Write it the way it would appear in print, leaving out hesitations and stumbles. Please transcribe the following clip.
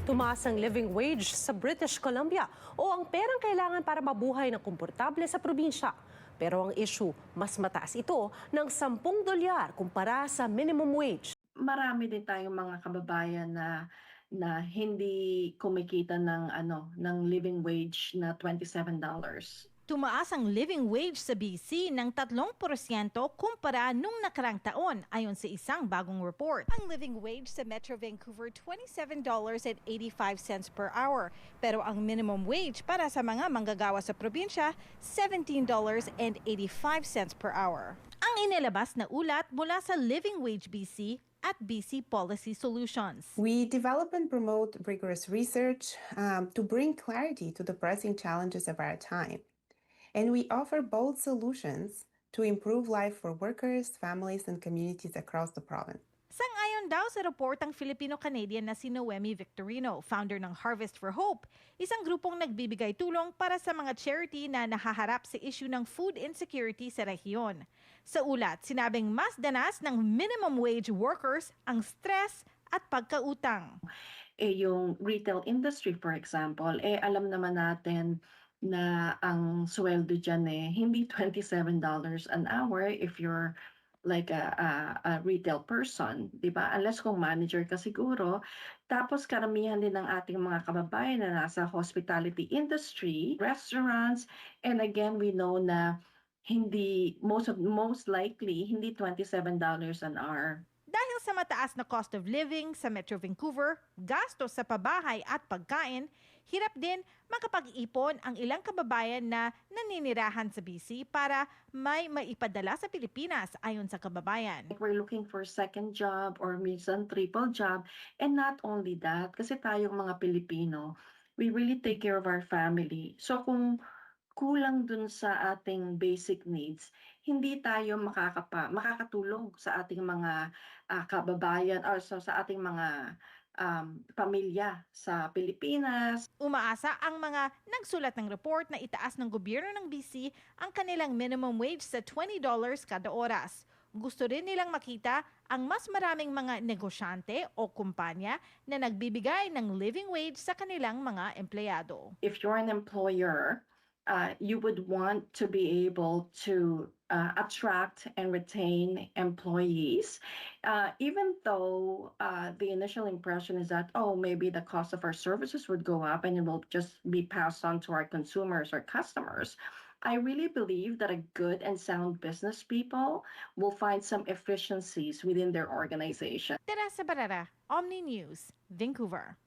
Tumaas ang living wage sa British Columbia o ang perang kailangan para mabuhay ng komportable sa probinsya. Pero ang issue, mas mataas ito ng $10 kumpara sa minimum wage. Marami din tayong mga kababayan na hindi kumikita ng living wage na $27. Tumaas ang living wage sa BC ng 3% kumpara nung nakarang taon ayon sa isang bagong report. Ang living wage sa Metro Vancouver $27.85 per hour, pero ang minimum wage para sa mga manggagawa sa probinsya $17.85 per hour. Ang inilabas na ulat mula sa Living Wage BC at BC Policy Solutions. We develop and promote rigorous research to bring clarity to the pressing challenges of our time. And we offer bold solutions to improve life for workers, families, and communities across the province. Sang-ayon daw sa report ang Filipino-Canadian na si Noemi Victorino, founder ng Harvest for Hope, isang grupong nagbibigay tulong para sa mga charity na nahaharap sa issue ng food insecurity sa rehiyon. Sa ulat, sinabing mas danas ng minimum wage workers ang stress at pagkautang. Yung retail industry, for example, alam naman natin na ang sweldo dyan hindi $27 an hour if you're like a retail person, di ba? Unless kung manager ka siguro. Tapos karamihan din ng ating mga kababayan na nasa hospitality industry, restaurants, and again, we know na hindi, most likely, hindi $27 an hour. Dahil sa mataas na cost of living sa Metro Vancouver, gastos sa pabahay at pagkain, hirap din makapag-ipon ang ilang kababayan na naninirahan sa BC para may maipadala sa Pilipinas ayon sa kababayan. We're looking for second job or minsan triple job, and not only that, kasi tayong mga Pilipino, we really take care of our family. So kung kulang dun sa ating basic needs, hindi tayo makakatulong sa ating mga kababayan or sa ating mga pamilya sa Pilipinas. Umaasa ang mga nagsulat ng report na itaas ng gobyerno ng BC ang kanilang minimum wage sa $20 kada oras. Gusto rin nilang makita ang mas maraming mga negosyante o kumpanya na nagbibigay ng living wage sa kanilang mga empleyado. If you're an employer, you would want to be able to attract and retain employees, even though the initial impression is that, oh, maybe the cost of our services would go up and it will just be passed on to our consumers or customers. I really believe that a good and sound business people will find some efficiencies within their organization. Teresa Barrera, Omni News, Vancouver.